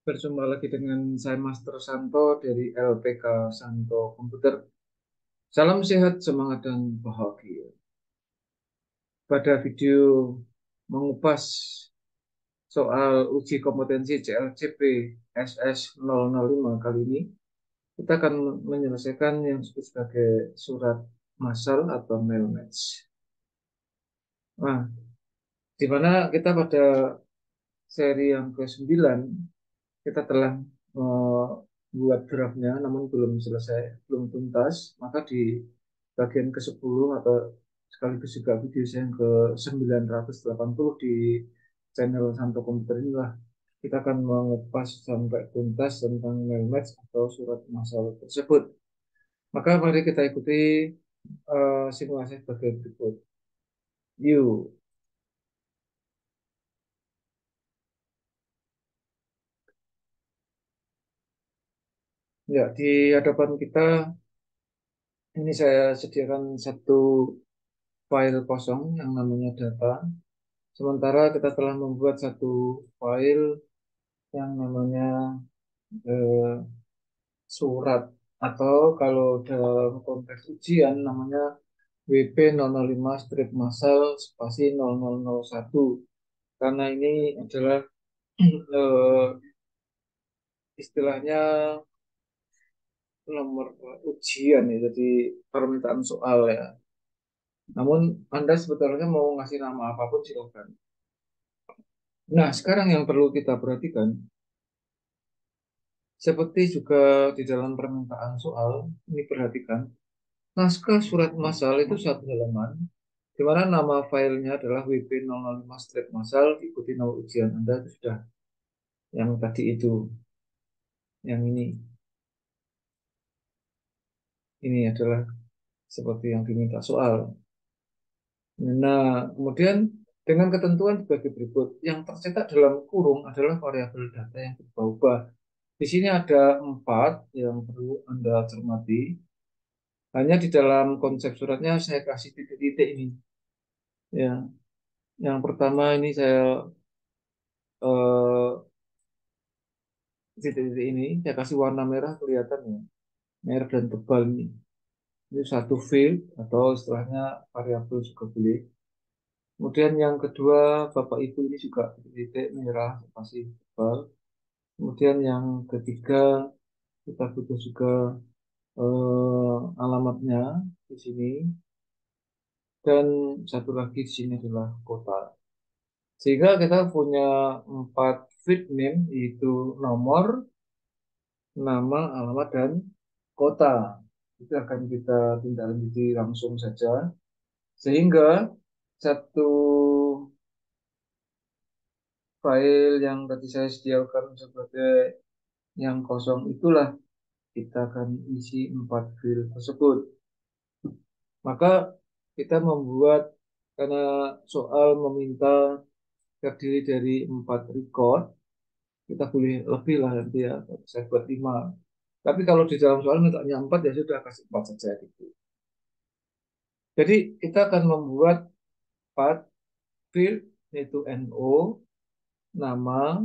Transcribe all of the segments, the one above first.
Berjumpa lagi dengan saya Master Santo dari LPK Santo Komputer. Salam sehat, semangat, dan bahagia. Pada video mengupas soal uji kompetensi CLCP SS005 kali ini, kita akan menyelesaikan yang disebut sebagai surat massal atau mail match. Nah, di mana kita pada seri yang ke-9 kita telah membuat draftnya namun belum selesai, belum tuntas, maka di bagian ke-10 atau sekaligus juga video saya yang ke-980 di channel Santo Komputer inilah kita akan mengupas sampai tuntas tentang mail match atau surat masalah tersebut. Maka mari kita ikuti simulasi sebagai berikut. Yuk. Ya, di hadapan kita ini saya sediakan satu file kosong yang namanya data. Sementara kita telah membuat satu file yang namanya eh, surat atau kalau dalam konteks ujian namanya WP005 strip massal spasi 0001 karena ini adalah eh, istilahnya nomor ujian ya, jadi permintaan soal ya. Namun Anda sebetulnya mau ngasih nama apapun silakan. Nah, sekarang yang perlu kita perhatikan seperti juga di dalam permintaan soal, ini perhatikan, naskah surat massal itu satu halaman, di mana nama filenya adalah WP005 strip massal, ikuti nama ujian Anda itu sudah yang tadi itu, yang ini adalah seperti yang diminta soal. Nah, kemudian dengan ketentuan sebagai berikut, yang tercetak dalam kurung adalah variabel data yang berubah-ubah. Di sini ada 4 yang perlu Anda cermati. Hanya di dalam konsep suratnya saya kasih titik-titik ini. Ya, yang pertama ini saya eh, titik-titik ini saya kasih warna merah kelihatan ya, merah dan tebal ini. Ini satu field atau istilahnya variabel juga boleh. Kemudian yang kedua Bapak Ibu ini juga titik-titik merah masih tebal. Kemudian yang ketiga kita butuh juga alamatnya di sini dan satu lagi di sini adalah kota. Sehingga kita punya 4 field name yaitu nomor, nama, alamat, dan kota. Itu akan kita tindak lanjuti langsung saja. Sehingga satu file yang tadi saya sediakan sebagai yang kosong itulah kita akan isi 4 file tersebut. Maka kita membuat, karena soal meminta terdiri dari 4 record, kita boleh lebih lah nanti ya, saya buat 5. Tapi kalau di dalam soal mintanya 4 ya sudah kasih 4 saja gitu. Jadi kita akan membuat 4 field yaitu NO, nama,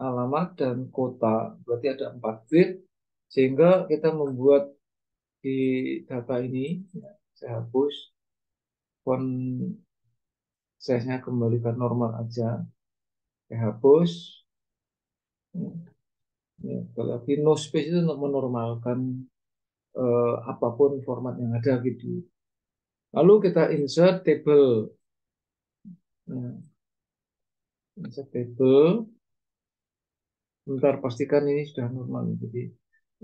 alamat, dan kota. Berarti ada 4 field sehingga kita membuat di data ini, ya, saya hapus, font size-nya kembalikan normal aja, saya hapus. Ya, kalau lagi no space itu untuk menormalkan apapun format yang ada gitu. Lalu kita insert table. Nah, insert table. Bentar, pastikan ini sudah normal. Jadi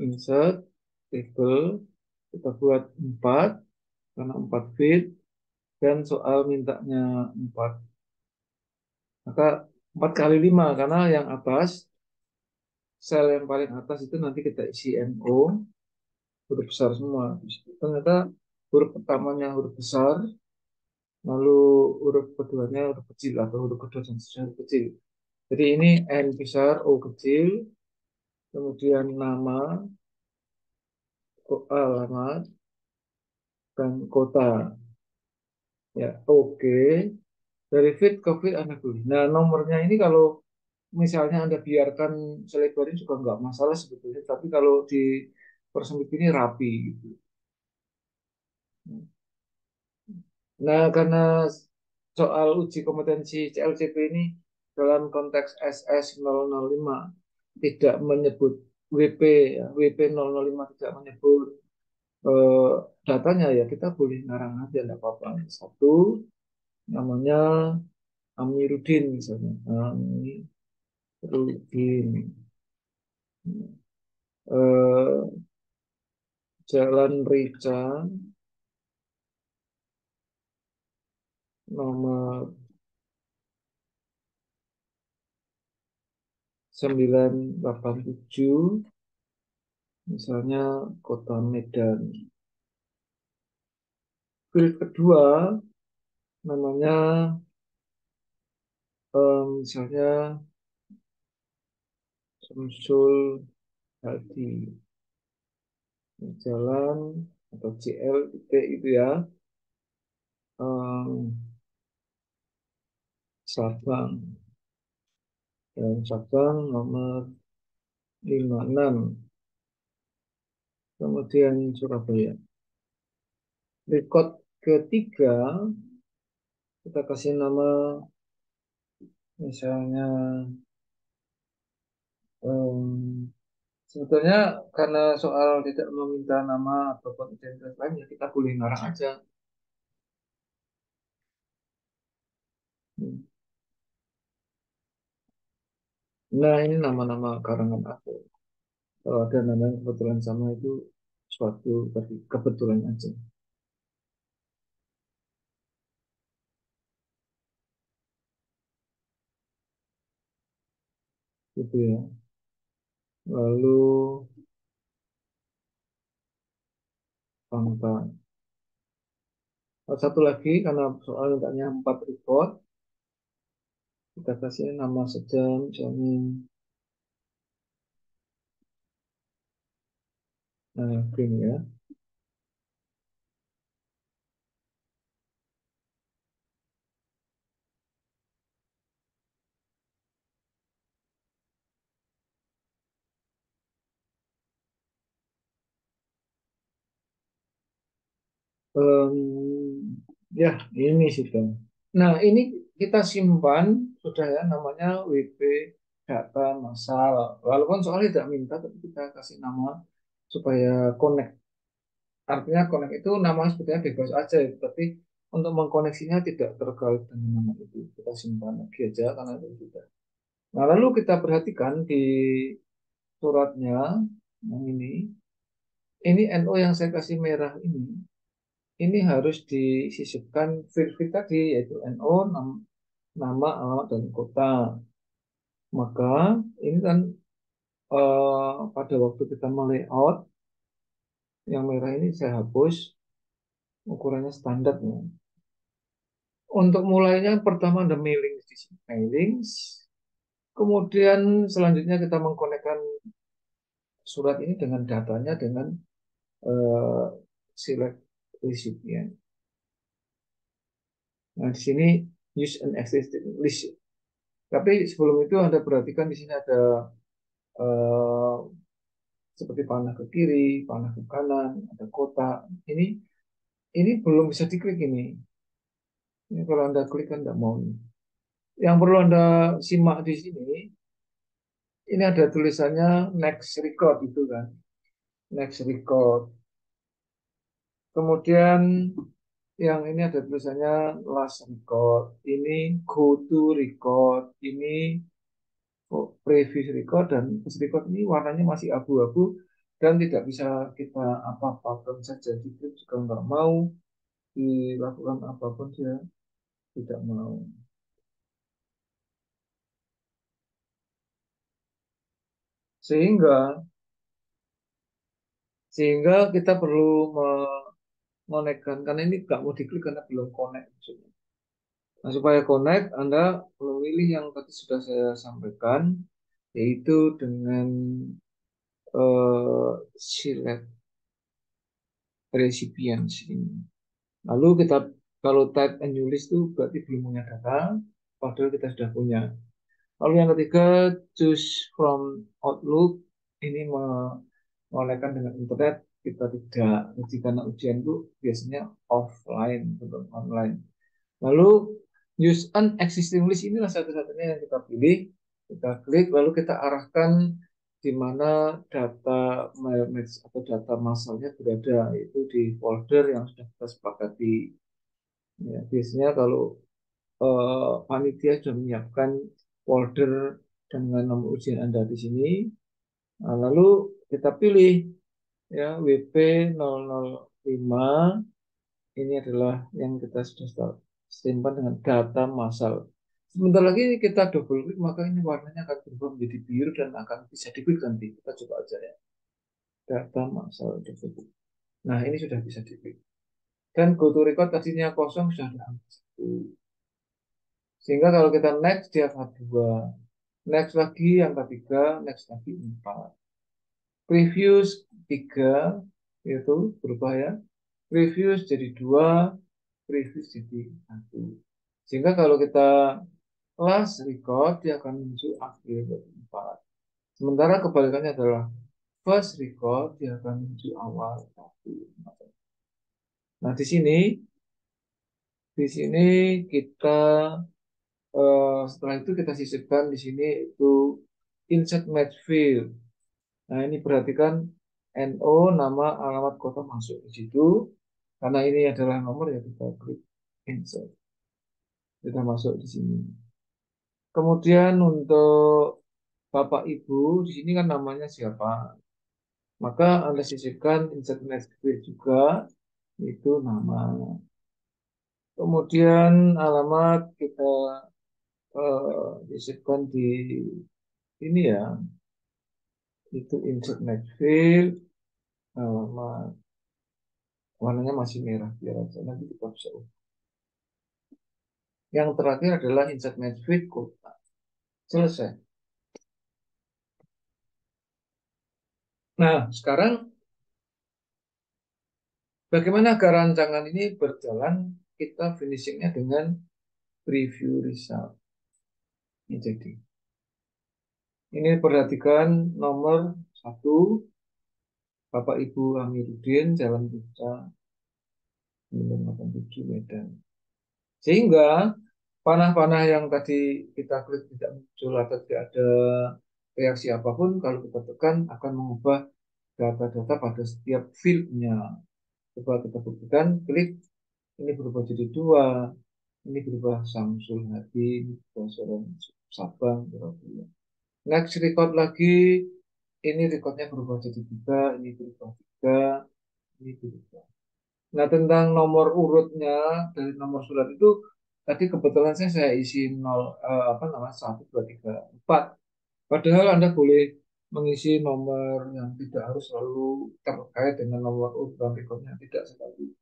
insert table. Kita buat 4 karena 4 feet dan soal mintanya 4. Maka 4 kali 5 karena yang atas, sel yang paling atas itu nanti kita isi NO huruf besar semua. Ternyata huruf pertamanya huruf besar, lalu huruf keduanya huruf kecil atau huruf kedua dan seterusnya huruf kecil. Jadi ini N besar, O kecil, kemudian nama, alamat, dan kota. Ya, oke. Dari feed ke feed Anda pilih. Nah, nomornya ini kalau misalnya Anda biarkan selebar ini juga nggak masalah sebetulnya, tapi kalau di persempit ini rapi gitu. Nah, karena soal uji kompetensi CLCP ini dalam konteks SS005 tidak menyebut WP, ya, WP005 tidak menyebut eh, datanya, ya kita boleh ngarang aja, tidak apa-apa. Satu, namanya Amiruddin misalnya. Amiruddin. Eh, Jalan Rica nomor 987, misalnya Kota Medan. Field kedua namanya misalnya Samsul Hadi, jalan atau CL titik itu ya, em, Sabang, dan Sabang nomor 56, kemudian Surabaya. Rekod ketiga kita kasih nama misalnya, em, sebetulnya karena soal tidak meminta nama ataupun identitas lain, ya kita boleh ngarang aja. Nah, ini nama-nama karangan aku. Kalau ada nama yang kebetulan sama itu suatu kebetulan aja. Gitu ya. Lalu Bangka. Satu lagi karena soal mintanya 4 report, kita kasih nama saja misalnya Green ya. Ya, ini sudah. Nah, ini kita simpan sudah ya, namanya WP data massal. Walaupun soalnya tidak minta, tapi kita kasih nama supaya connect. Artinya connect itu namanya sebetulnya bebas aja, tapi untuk mengkoneksinya tidak terkait dengan nama itu. Kita simpan lagi aja karena itu sudah. Nah, lalu kita perhatikan di suratnya yang ini NO yang saya kasih merah ini harus disisipkan field tadi, yaitu NO, nama, alamat, dan kota. Maka ini kan pada waktu kita melayout, yang merah ini saya hapus, ukurannya standar ya. Untuk mulainya pertama ada mailing di sini, mailings. Kemudian selanjutnya kita mengkonekkan surat ini dengan datanya dengan eh, select recipient. Nah, di sini use an existing list. Tapi sebelum itu Anda perhatikan di sini ada eh, seperti panah ke kiri, panah ke kanan, ada kotak. Ini belum bisa diklik ini. Ini kalau Anda klik kan tidak mau. Yang perlu Anda simak di sini, ini ada tulisannya next record itu kan. Next record. Kemudian yang ini ada tulisannya last record. Ini go to record. Ini previous record, dan post record ini warnanya masih abu-abu dan tidak bisa kita apa-apakan saja. Jadi juga nggak mau dilakukan apapun, dia tidak mau. Sehingga sehingga kita perlu mengonekkan, karena ini nggak mau diklik karena belum connect maksudnya. Nah, supaya connect, Anda memilih yang tadi sudah saya sampaikan, yaitu dengan select recipients ini. Lalu kita kalau type and new list itu berarti belum punya data, padahal kita sudah punya. Lalu yang ketiga, choose from Outlook. Ini mengonekkan dengan internet. Kita tidak, jadi karena ujian itu biasanya offline, bukan online. Lalu use an existing list, inilah satu-satunya yang kita pilih. Kita klik, lalu kita arahkan di mana data match atau data masalnya berada, itu di folder yang sudah kita sepakati. Ya, biasanya kalau panitia sudah menyiapkan folder dengan nomor ujian Anda di sini. Nah, lalu kita pilih ya WP005, ini adalah yang kita sudah simpan dengan data massal. Sebentar lagi kita double klik, maka ini warnanya akan berubah menjadi biru dan akan bisa diklik nanti. Kita coba aja ya. Data massal double klik. Nah, ini sudah bisa diklik. Dan go to record tadinya kosong sudah ada angka 1. Sehingga kalau kita next dia angka 2. Next lagi yang ketiga, next lagi 4. Previews 3 itu berubah ya. Previews jadi 2, previews jadi 1. Sehingga kalau kita last record dia akan menuju akhir 4. Sementara kebalikannya adalah first record dia akan menuju awal 1. Nah, di sini kita setelah itu kita sisipkan di sini itu insert match field. Nah, ini perhatikan NO, nama, alamat kota masuk di situ. Karena ini adalah nomor ya kita klik insert. Kita masuk di sini. Kemudian untuk Bapak Ibu, di sini kan namanya siapa? Maka Anda sisipkan insert match field juga, itu nama. Kemudian alamat kita sisipkan di ini ya, itu insert match field, alamat. Warnanya masih merah, biar aja nanti kita bisa ubah. Yang terakhir adalah insert match field kota. Selesai. Nah, sekarang bagaimana agar rancangan ini berjalan? Kita finishingnya dengan preview result. Ini jadi. Ini perhatikan nomor 1, Bapak Ibu Amiruddin, Jalan Puncak, 987 Medan. Sehingga panah-panah yang tadi kita klik tidak muncul atau tidak ada reaksi apapun, kalau kita tekan akan mengubah data-data pada setiap fieldnya. Coba kita buktikan, klik, ini berubah jadi 2, ini berubah Samsul Hadi, ini berubah Soren Sabang, berubah. Next record lagi, ini recordnya berubah jadi 3, ini berubah 3, ini berubah. Nah, tentang nomor urutnya dari nomor surat itu tadi kebetulan saya isi 0 apa namanya 1 2 3 4. Padahal Anda boleh mengisi nomor yang tidak harus selalu terkait dengan nomor urutan rekodnya, tidak sekali.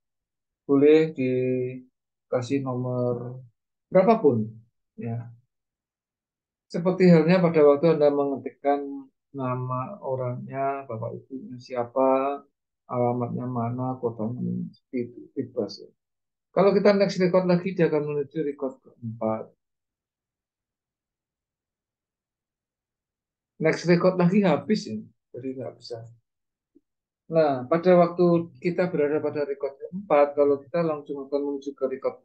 Boleh dikasih nomor berapapun ya. Seperti halnya pada waktu Anda mengetikkan nama orangnya, bapak ibunya siapa, alamatnya mana, kotanya mana, seperti itu, bebas ya. Kalau kita next record lagi, dia akan menuju record keempat. Next record lagi habis ya, jadi nggak bisa. Nah, pada waktu kita berada pada record keempat, kalau kita langsung akan menuju ke record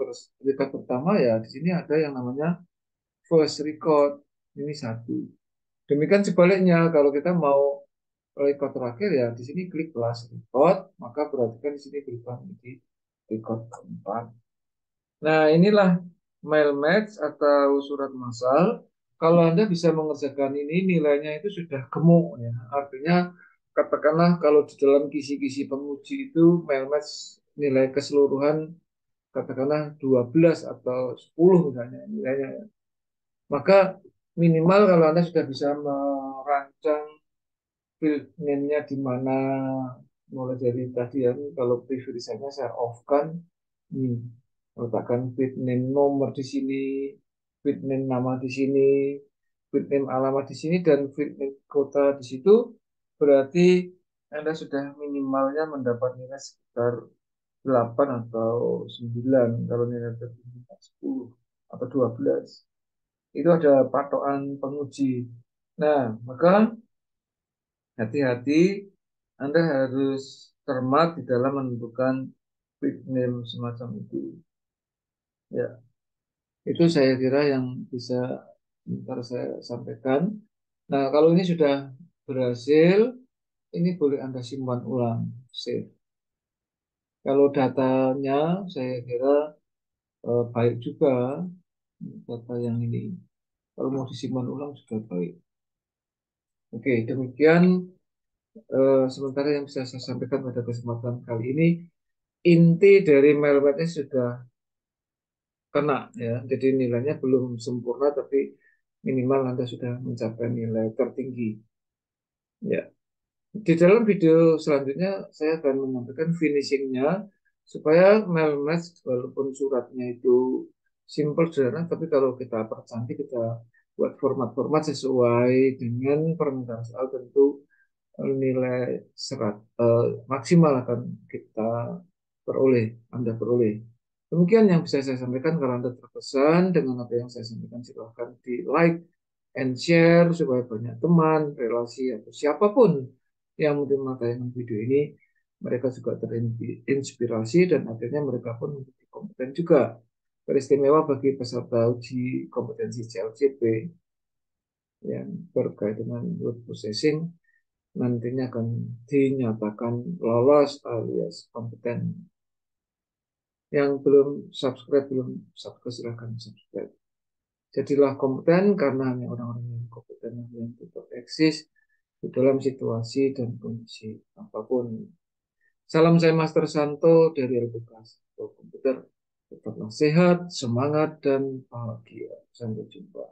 pertama ya, di sini ada yang namanya first record. Ini 1. Demikian sebaliknya, kalau kita mau record terakhir ya, di sini klik last record, maka perhatikan di sini berubah menjadi record keempat. Nah, inilah mail match atau surat massal. Kalau Anda bisa mengerjakan ini, nilainya itu sudah gemuk ya. Artinya, katakanlah kalau di dalam kisi-kisi penguji itu mail match nilai keseluruhan katakanlah 12 atau 10 misalnya nilainya. Maka minimal kalau Anda sudah bisa merancang field name-nya di mana, mulai dari tadi ya, kalau preview desainnya saya off kan, ini letakkan field name nomor di sini, field name nama di sini, field name alamat di sini, dan field name kota di situ, berarti Anda sudah minimalnya mendapat nilai sekitar 8 atau 9, kalau nilai tertinggi 10 atau 12. Itu ada patokan penguji. Nah, maka hati-hati, Anda harus cermat di dalam menentukan quick name semacam itu. Ya, itu saya kira yang bisa ntar saya sampaikan. Nah, kalau ini sudah berhasil, ini boleh Anda simpan ulang, save. Kalau datanya saya kira baik juga data yang ini. Kalau mau disimpan ulang juga baik. Oke, demikian sementara yang bisa saya sampaikan pada kesempatan kali ini. Inti dari malware sudah kena ya. Jadi nilainya belum sempurna tapi minimal Anda sudah mencapai nilai tertinggi. Ya, di dalam video selanjutnya saya akan menyampaikan finishingnya supaya mail match walaupun suratnya itu simple sederhana, tapi kalau kita percantik kita buat format-format sesuai dengan permintaan soal tentu nilai maksimal akan kita peroleh, Anda peroleh. Demikian yang bisa saya sampaikan. Kalau Anda terkesan dengan apa yang saya sampaikan, silahkan di like and share supaya banyak teman, relasi, atau siapapun yang menerima tayangan video ini, mereka juga terinspirasi dan akhirnya mereka pun menjadi kompeten juga. Beristimewa bagi peserta uji kompetensi CLCP yang berkait dengan word processing nantinya akan dinyatakan lolos alias kompeten. Yang belum subscribe silahkan subscribe. Jadilah kompeten karena hanya orang-orang yang kompeten yang tetap eksis di dalam situasi dan kondisi apapun. Salam saya Master Santo dari LPK Komputer. Tetaplah sehat, semangat, dan bahagia. Sampai jumpa.